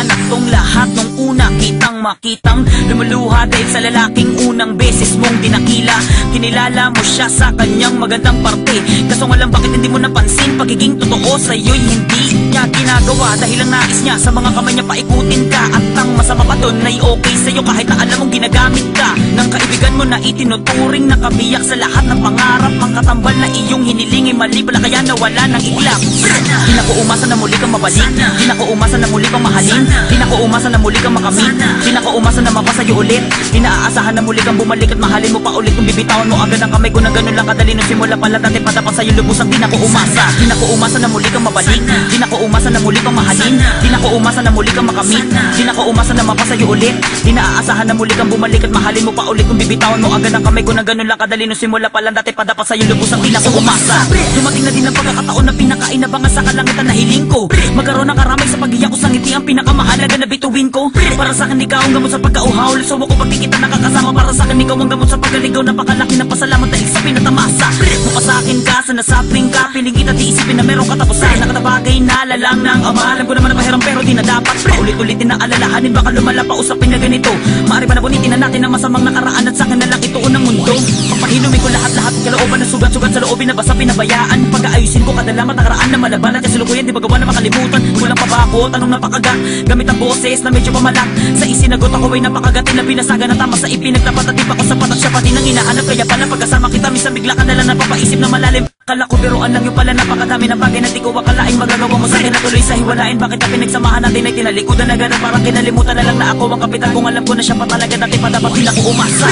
pinanganak tong lahat nung una kitang makitang lumuluha dahil sa lalaking unang beses mong dinakila. Kinilala mo siya sa kanyang magandang parte, kaso nga lang bakit hindi mo napansin pagiging totoo sa'yo'y hindi niya ginagawa dahil ang nais niya sa mga kamay niya paikutin ka. At ang masama pa dun ay okay sa'yo kahit na alam mong ginagamit ka ng kaibigan mo na itinuturing na kabiyak sa lahat ng pangarap. Ang katambal na iyong hiniling ay mali pala kaya nawala ng iglap. Di na ko umasa na muli kang mabalik, di na ko umasa na muli kang mahalin, di na ko umasa na muli kang makamit, di na ko umasa na mapasa'yo ulit, di na aasahan na muli kang bumalik at mahalin mo pa ulit. Kung bibitawan mo agad ang kamay ko na ganun lang kadali nung simula pala dati padapat sa'yo lubusang di na ko umasa. Di na ko umasa na muli kang mabalik, di na ko umasa na muli kang mahalin, di na ko umasa na muli kang makamit, di na ko umasa na mapasa'yo ulit, di na aasahan na muli kang bumalik at mahalin mo pa ulit. Kung bibitawan mo agad ang kamay ko na ganun lang kadali nung simula pala dati padapat sa'yo lubusang di na ko umasa. Dumating na din ang pagkakataon na pinakainabangan sa kalangitan na hiling ko, magkaroon ng karamay sa pag-iyak ko sa ngiti ang pinakamahalaga na bituin ko. Para sa akin ikaw ang gamot sa pagkauhaw, lusaw ako pag di kita nakakasama. Para sa akin ikaw ang gamot sa pagkaligaw, napakalaki ng pasalamat dahil sa pinatamasa. Mukha sa akin ka, sa nasaping ka, piling kita di isipin na merong katapusan. Nakatabagay na lalang ng ama, alam ko naman na mahirang pero di na dapat paulit-ulitin na alalahanin, baka lumala pa usapin na ganito. Maari ba na bunitin na natin ang masamang nakaraan at sa akin na lang ito unang mundo. Papahinumin ko lahat-lahat ng kalooban na sugat-sugat sa loobin na basta pinabayaan. Pag-aayusin ko kadalaman nakaraan na malaban at kasalukuyan di ba gawa na makalimutan. Kulang pa ba ako? Tanong napakagat gamit ang boses na medyo pamalat. Sa isinagot ako ay napakagatin na pinasaga na tama sa ipinagtapat at di pa ko sapat at siya pati nang hinahanap. Kaya pala pagkasama kita minsan bigla ka na lang napapaisip na malalim. Kala ko biruan lang yung pala napakadami ng bagay na di ko akalaing magagawa mo sa akin na tuloy sa hiwalain. Bakit na pinagsamahan natin ay tinalikudan na agad at parang kinalimutan na lang na ako ang kapitan kung alam ko na siya pa talaga dati pa dapat di na ko umasa.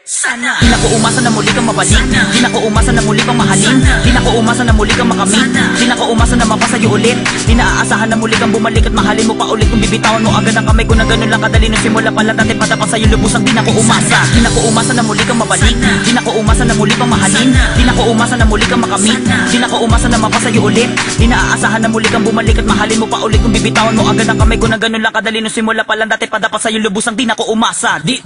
Sana di na ko umasa na muli kang mabalik, di na ko umasa na muli kang mahalin, di na ko umasa na muli kang makamit, di na ko umasa na mapasa'yo ulit, di na aasahan na muli kang bumalik at mahalin mo pa ulit. Kung bibitawan mo agad ang kamay ko na ganun lang kadali nung simula pala dati padapat sa'yo lubusang di na ko umasa. Di na ko umasa na muli kang mabalik, di na ko umasa na muli kang mahalin, di na ko umasa na muli kang makamit, di na ko umasa na mapasa'yo ulit, di na aasahan na muli kang bumalik at mahalin mo pa ulit. Kung bibitawan mo agad ang kamay ko na ganun lang kadali nung simula pala dati padapat sa'yo lubusang di na ko umasa. Di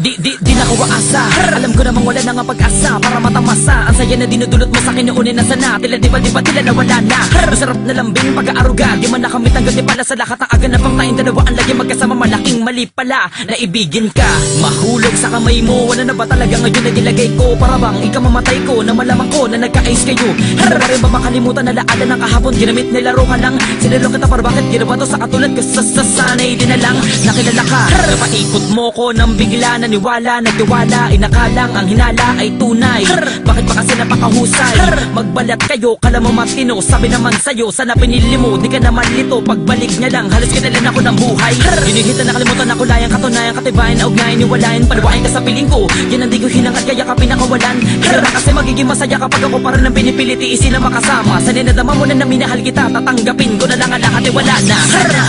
na ko aasa. Alam ko namang wala na nga pag-asa para matamasa. Ang saya na dinudulot mo sa akin noon na sana. Tila di ba tila na wala na. Masarap na lambing pag-aaruga, di man nakamit ang gati pala sa lahat ng aganap ang tayong dalawa ang lagi magkasama. Malaking mali pala na ibigin ka, mahulog sa kamay mo. Wala na ba talaga ngayon na dilagay ko? Para bang ikaw mamatay ko na malamang ko na nagka-ice kayo. Hindi na rin ba makalimutan na laala ng kahapon? Ginamit nilaro ka lang, sinalo kita para bakit ginawa to sa katulad ko? Sasanay din na lang nakilala ka. Napaikot mo ko nang bigla naniwala, nagtiwala, inakalang ang hinala ay tunay. Bakit ba kasi napakahusay? Magbalat kayo, kala mo matino. Sabi naman sa'yo, sana pinili mo, di ka naman lito. Pagbalik niya lang, halos kinalan ako ng buhay. Ginihita nakalimutan ako layang katunayan, katibayan na ugnayan, niwalayan, panawain ka sa piling ko. Yan ang di ko hinangad kaya ka pinakawalan. Kaya na kasi magiging masaya kapag ako pa rin ang pinipilit iisin na makasama. Sa ninadama mo na minahal kita, tatanggapin ko na lang ang lahat ay wala na.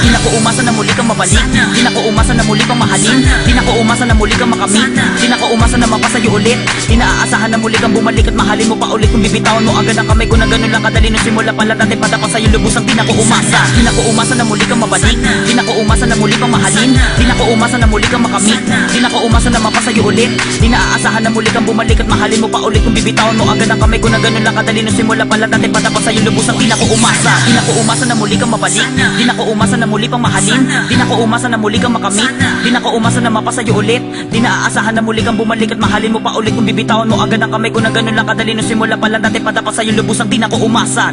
Di na ko umasa na muli kang mabalik, di na ko umasa na muli kang mahalin, di na ko umasa na muli kang makamit, di na ko umasa na mapasa'yo ulit, di na aasahan na muli kang bumalik at mahalin mo pa ulit. Kung bibitawan mo agad ang kamay ko na ganun lang kadali nung simula pala dati padapat sa'yo lubusang di na ko umasa. Di na ko umasa na muli kang mabalik, di na ko umasa na muli kang mahalin, di na ko umasa na muli kang makamit, di na ko umasa na mapasa'yo ulit, di na aasahan na muli kang bumalik at mahalin mo pa ulit. Kung bibitawan mo agad ang kamay ko na ganun lang kadali nung simula pala dati padapat sa'yo lubusang di na ko umasa. Di na ko umasa na muli kang mabalik, di na ko umasa na muli kang mahalin, di na ko umasa na muli kang makamit, di na ko umasa na mapasa'yo ulit, di na aasahan na muli kang bumalik at mahalin mo pa ulit. Kung bibitawan mo agad ang kamay ko na ganun lang kadali nung simula pala dati padapat sa'yo lubusang di na ko umasa.